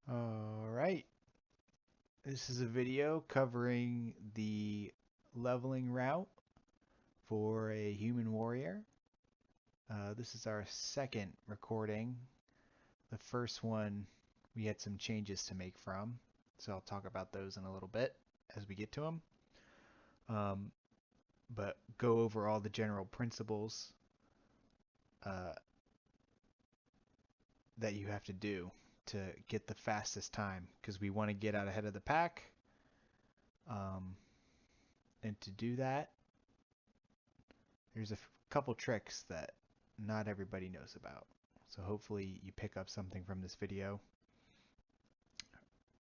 All right, this is a video covering the leveling route for a human warrior. This is our second recording. The first one we had some changes to make from, so I'll talk about those in a little bit as we get to them. Um, but go over all the general principles uh, that you have to do to get the fastest time because we want to get out ahead of the pack. Um, and to do that, there's a couple tricks that not everybody knows about. So hopefully you pick up something from this video.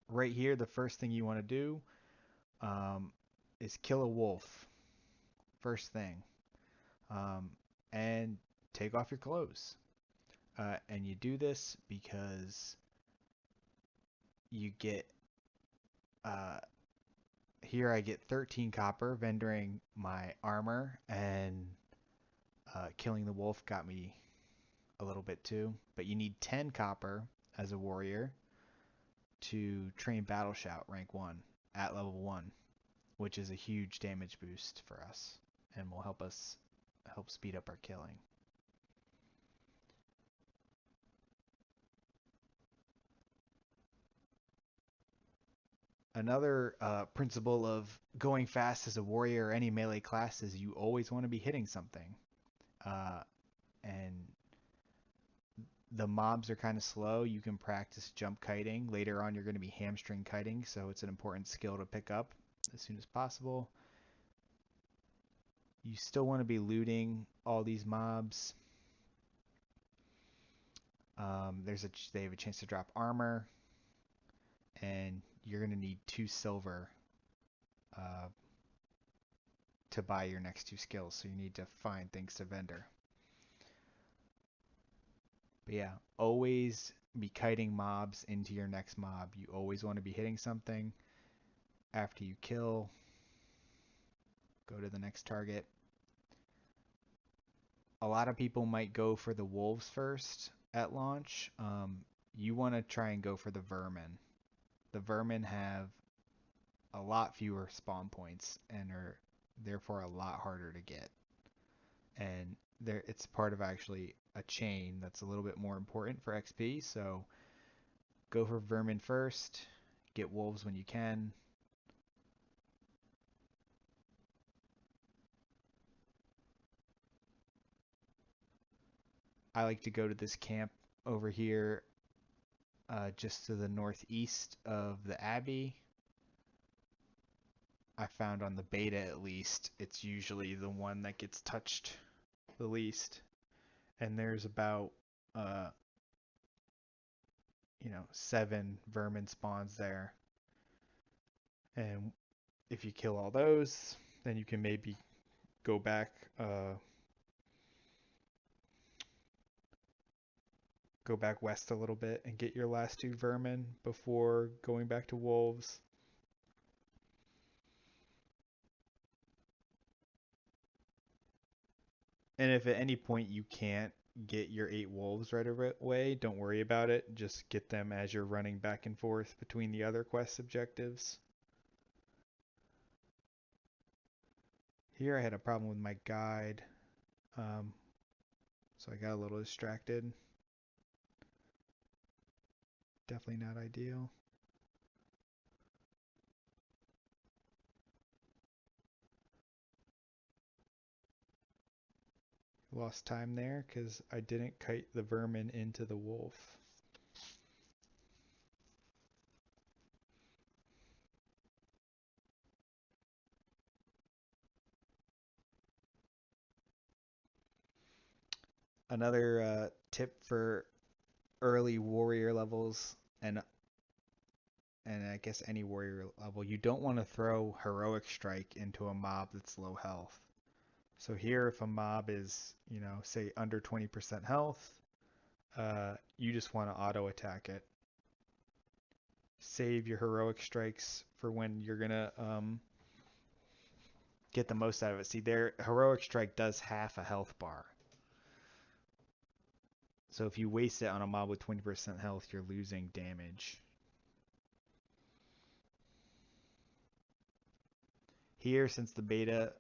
Right here, the first thing you want to do um, is kill a wolf. First thing. Um, and take off your clothes. And you do this because you get, uh, here I get 13 copper vendoring my armor, and killing the wolf got me a little bit too. But you need 10 copper as a warrior to train Battle Shout rank 1 at level 1, which is a huge damage boost for us and will help speed up our killing. Another principle of going fast as a warrior or any melee class is you always want to be hitting something. Uh, and the mobs are kind of slow. You can practice jump kiting. Later on, you're going to be hamstring kiting, so it's an important skill to pick up as soon as possible. You still want to be looting all these mobs. They have a chance to drop armor, and you're gonna need 2 silver uh, to buy your next 2 skills. So you need to find things to vendor. But yeah, always be kiting mobs into your next mob. You always want to be hitting something. After you kill, go to the next target. A lot of people might go for the wolves first at launch. You want to try and go for the vermin. The vermin have a lot fewer spawn points and are therefore a lot harder to get. And it's part of actually a chain that's a little bit more important for XP. So go for vermin first, get wolves when you can. I like to go to this camp over here, just to the northeast of the Abbey. I found on the beta at least, it's usually the one that gets touched the least. And there's about, uh, 7 vermin spawns there. And if you kill all those, then you can maybe go back, go back west a little bit and get your last 2 vermin before going back to wolves. And if at any point you can't get your 8 wolves right away, don't worry about it. Just get them as you're running back and forth between the other quest objectives. Here I had a problem with my guide, um, so I got a little distracted. Definitely not ideal. Lost time there because I didn't kite the vermin into the wolf. Another tip for early warrior levels, and I guess any warrior level, you don't want to throw heroic strike into a mob that's low health. So here, if a mob is, say under 20% health, you just want to auto attack it. Save your heroic strikes for when you're gonna get the most out of it. See, their heroic strike does half a health bar. So if you waste it on a mob with 20% health, you're losing damage. Here, since the beta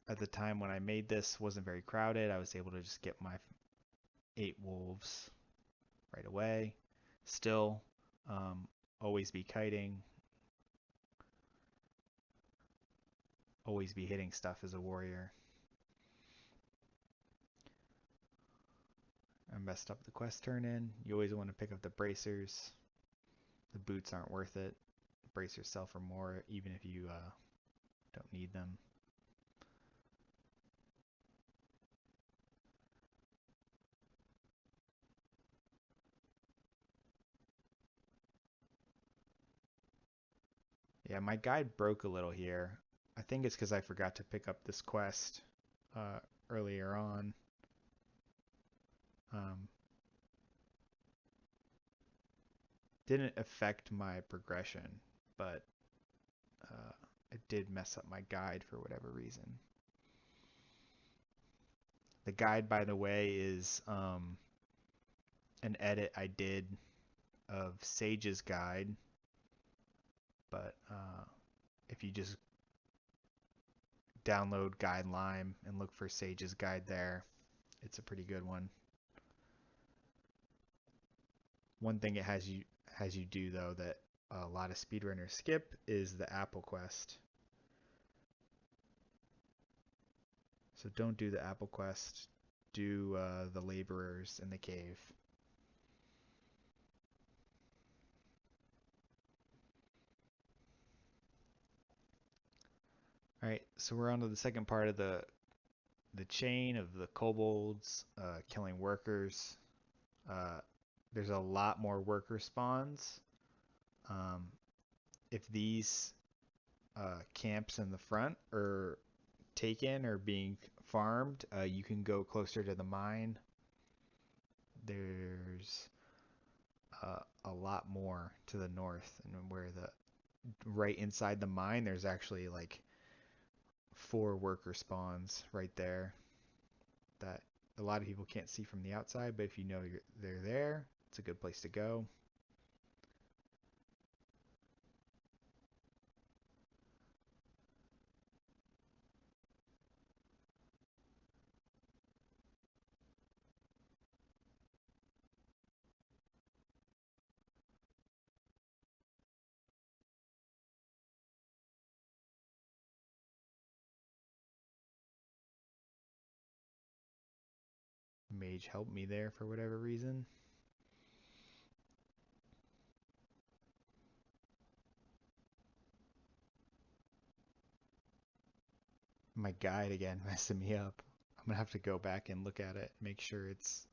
at the time when I made this wasn't very crowded, I was able to just get my 8 wolves right away. Still, always be kiting, always be hitting stuff as a warrior. I messed up the quest turn in. You always want to pick up the bracers. The boots aren't worth it. Bracers sell for more even if you don't need them. Yeah, my guide broke a little here. I think it's because I forgot to pick up this quest uh, earlier on. Um, didn't affect my progression, but it did mess up my guide for whatever reason. The guide, by the way, is an edit I did of Sage's guide, but if you just download Guide Lime and look for Sage's guide there, it's a pretty good one. One thing it has you do though that a lot of speedrunners skip is the apple quest. So don't do the apple quest. Do the laborers in the cave. All right, so we're on to the second part of the chain of the kobolds killing workers. Uh, there's a lot more worker spawns. Um, if these camps in the front are taken or being farmed, you can go closer to the mine. There's a lot more to the north, and where the right inside the mine, there's actually like 4 worker spawns right there that a lot of people can't see from the outside, but if you know they're there, it's a good place to go. Mage helped me there for whatever reason. My guide again messing me up. I'm gonna have to go back and look at it, make sure it's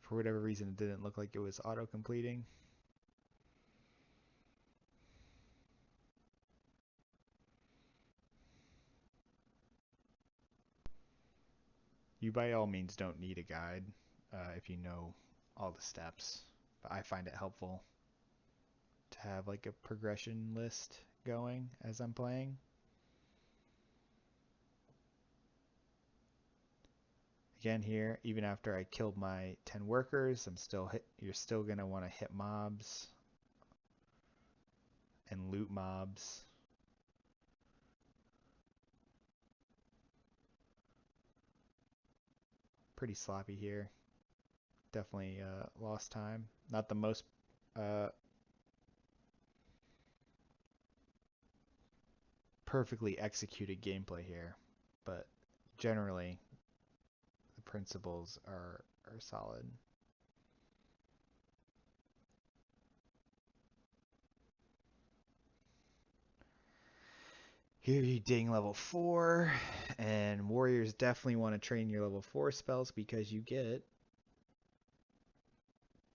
for whatever reason it didn't look like it was auto completing. You by all means don't need a guide if you know all the steps, but I find it helpful to have like a progression list going as I'm playing. Again here, even after I killed my 10 workers, you're still going to want to hit mobs and loot mobs. Pretty sloppy here. Definitely lost time. Not the most perfectly executed gameplay here, but generally the principles are solid. Here you ding level 4, and warriors definitely want to train your level 4 spells because you get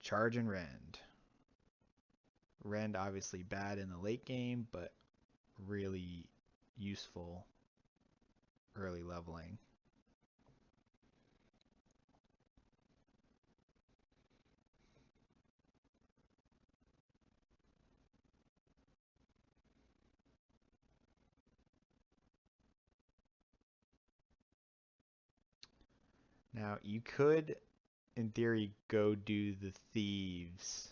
charge and rend. Rend obviously bad in the late game, but really useful early leveling. Now you could, in theory, go do the thieves,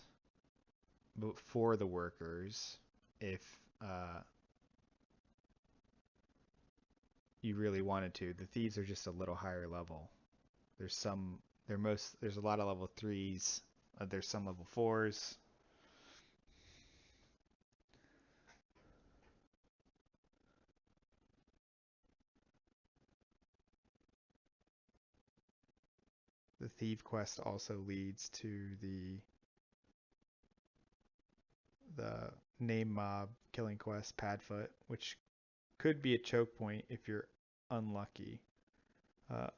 for the workers if uh, you really wanted to. The thieves are just a little higher level. There's some. There's a lot of level threes. There's some level fours. The thief quest also leads to the name mob killing quest padfoot, which could be a choke point if you're unlucky. Uh,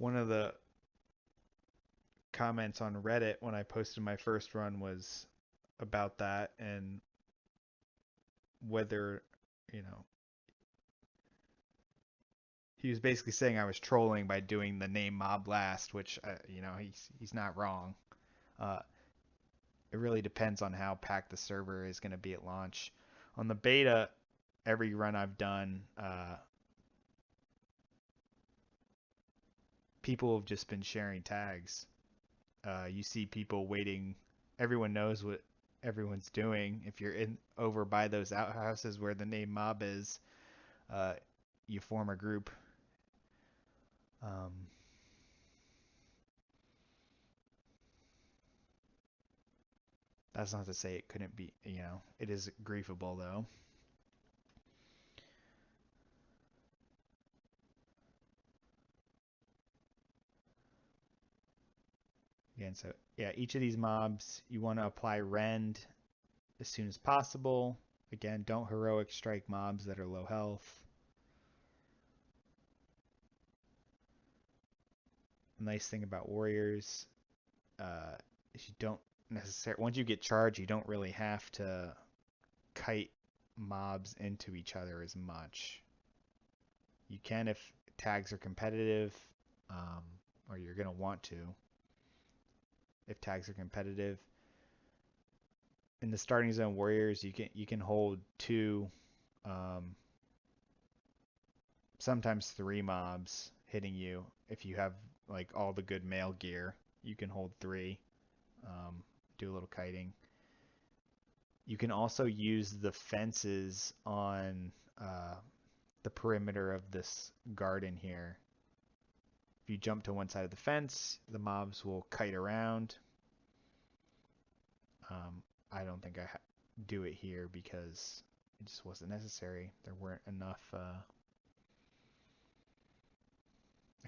One of the comments on Reddit when I posted my first run was about that and whether, you know, he was basically saying I was trolling by doing the name mob last, which he's not wrong. Uh, it really depends on how packed the server is going to be at launch. On the beta, every run I've done, people have just been sharing tags. You see people waiting. Everyone knows what everyone's doing. If you're in over by those outhouses where the name mob is, uh, you form a group. Um, that's not to say it couldn't be. It is griefable though. Again, so yeah, each of these mobs you want to apply rend as soon as possible. Again, don't heroic strike mobs that are low health. The nice thing about warriors is you don't necessarily, once you get charged, you don't really have to kite mobs into each other as much. You can if tags are competitive, um, or you're gonna want to. If tags are competitive, in the starting zone warriors, you can hold two, um, sometimes three mobs hitting you. If you have like all the good mail gear, you can hold three. Do a little kiting. You can also use the fences on the perimeter of this garden here. If you jump to one side of the fence, the mobs will kite around. I don't think I do it here because it just wasn't necessary. There weren't enough. I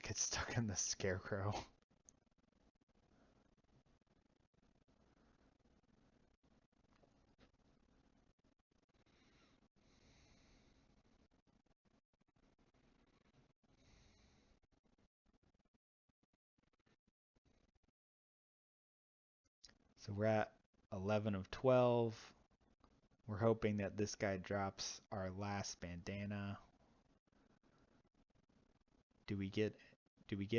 get stuck in the scarecrow. So we're at 11 of 12. We're hoping that this guy drops our last bandana. Do we get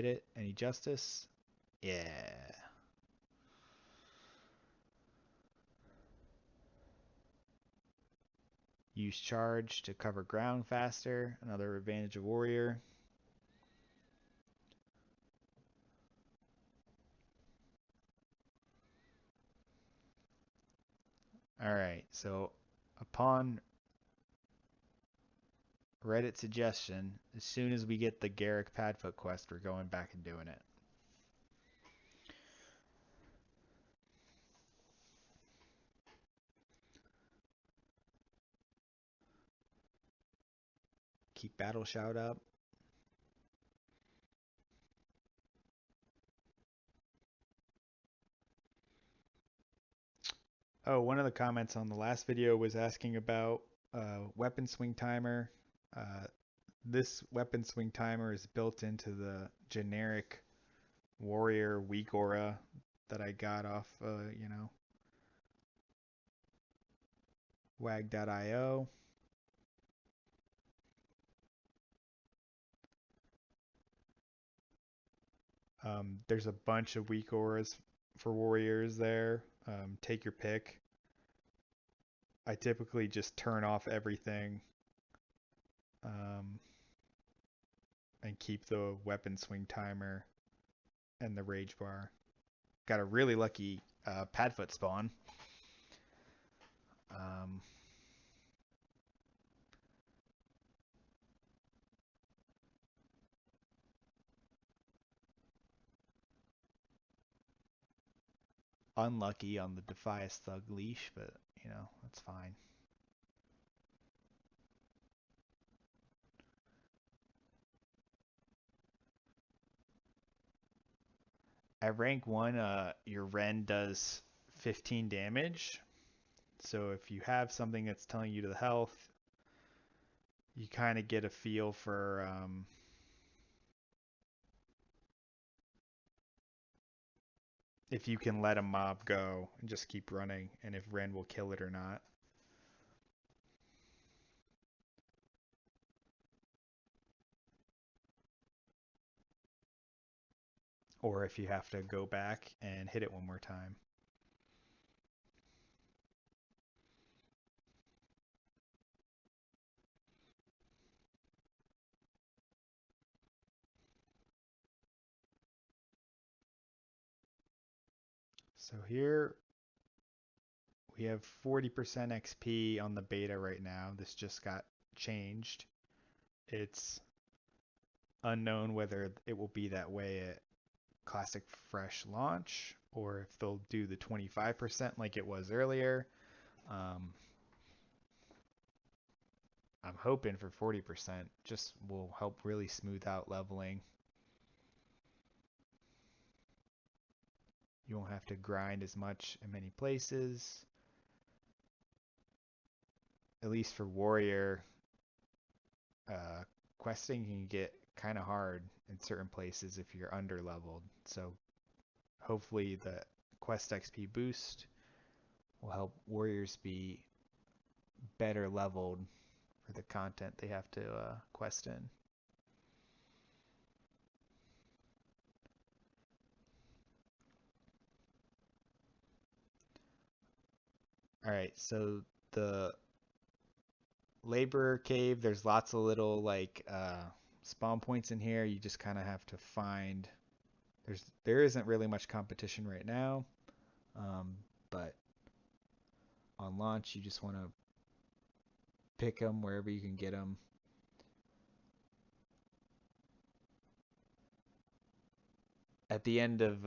it? Any justice? Yeah. Use charge to cover ground faster. Another advantage of warrior. All right. So upon Reddit suggestion, as soon as we get the Garrick Padfoot quest, we're going back and doing it. Keep battle shout up. Oh, one of the comments on the last video was asking about weapon swing timer. Uh, this weapon swing timer is built into the generic warrior weak aura that I got off, wag.io. There's a bunch of weak auras for warriors there. Take your pick. I typically just turn off everything um, and keep the weapon swing timer and the rage bar. Got a really lucky padfoot spawn. Um, Unlucky on the Defias Thug leash, but that's fine. At rank 1, your Ren does 15 damage. So if you have something that's telling you to the health, you kind of get a feel for if you can let a mob go and just keep running, and if Ren will kill it or not. Or if you have to go back and hit it one more time. So here we have 40% XP on the beta right now. This just got changed. It's unknown whether it will be that way at Classic Fresh launch or if they'll do the 25% like it was earlier. Um, I'm hoping for 40%. Just will help really smooth out leveling. You won't have to grind as much in many places. At least for Warrior, uh, questing can get kind of hard in certain places if you're under leveled. So hopefully the quest XP boost will help warriors be better leveled for the content they have to quest in. All right, so the Laborer Cave, there's lots of little like spawn points in here. You just kind of have to find. There isn't really much competition right now, but on launch you just want to pick them wherever you can get them. At the end of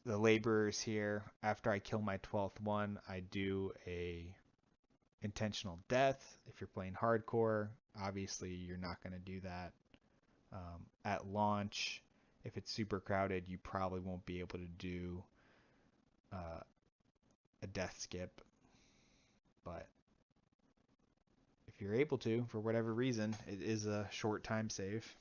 the laborers here, after I kill my 12th one, I do a intentional death. If you're playing hardcore, obviously you're not going to do that. At launch, if it's super crowded, you probably won't be able to do uh, a death skip. But if you're able to, for whatever reason, it is a short time save.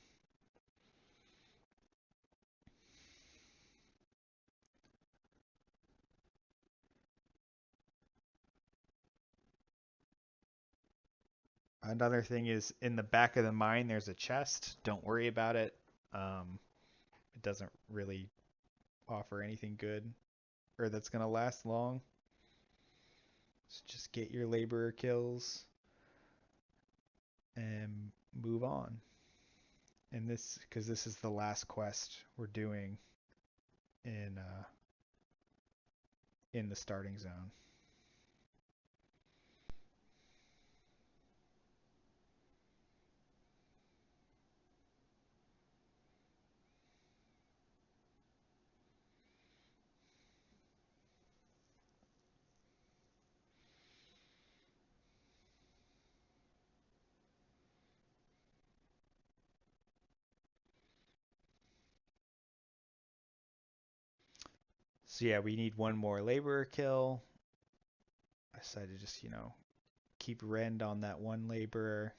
Another thing is in the back of the mine, there's a chest. Don't worry about it. It doesn't really offer anything good or that's going to last long. So just get your laborer kills and move on. And because this is the last quest we're doing in the starting zone. So yeah, we need one more laborer kill. I decided to just, keep rend on that one laborer.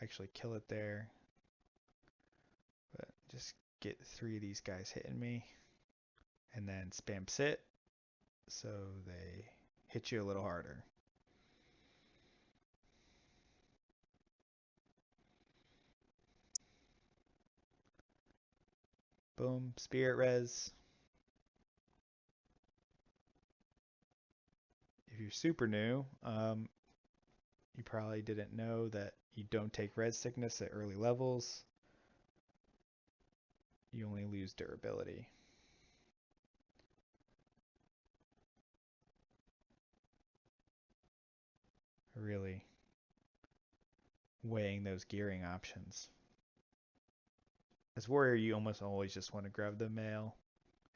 Actually kill it there. But just get 3 of these guys hitting me. And then spam sit so they hit you a little harder. Boom, spirit res. If you're super new, You probably didn't know that you don't take red sickness at early levels. You only lose durability. Really weighing those gearing options. As warrior, you almost always just want to grab the mail.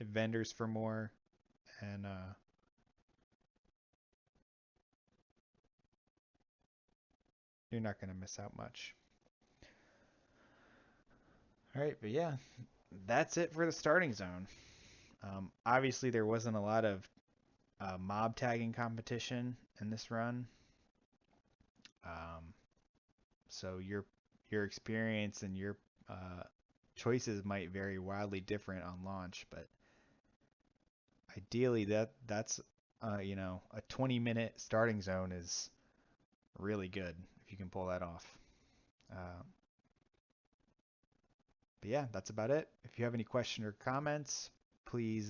It vendors for more, and you're not going to miss out much. All right, but yeah, that's it for the starting zone. Obviously, there wasn't a lot of mob tagging competition in this run, um, so your experience and your uh, choices might vary wildly different on launch. But ideally, that's a 20-minute starting zone is really good if you can pull that off. Uh, but yeah, that's about it. If you have any question or comments, please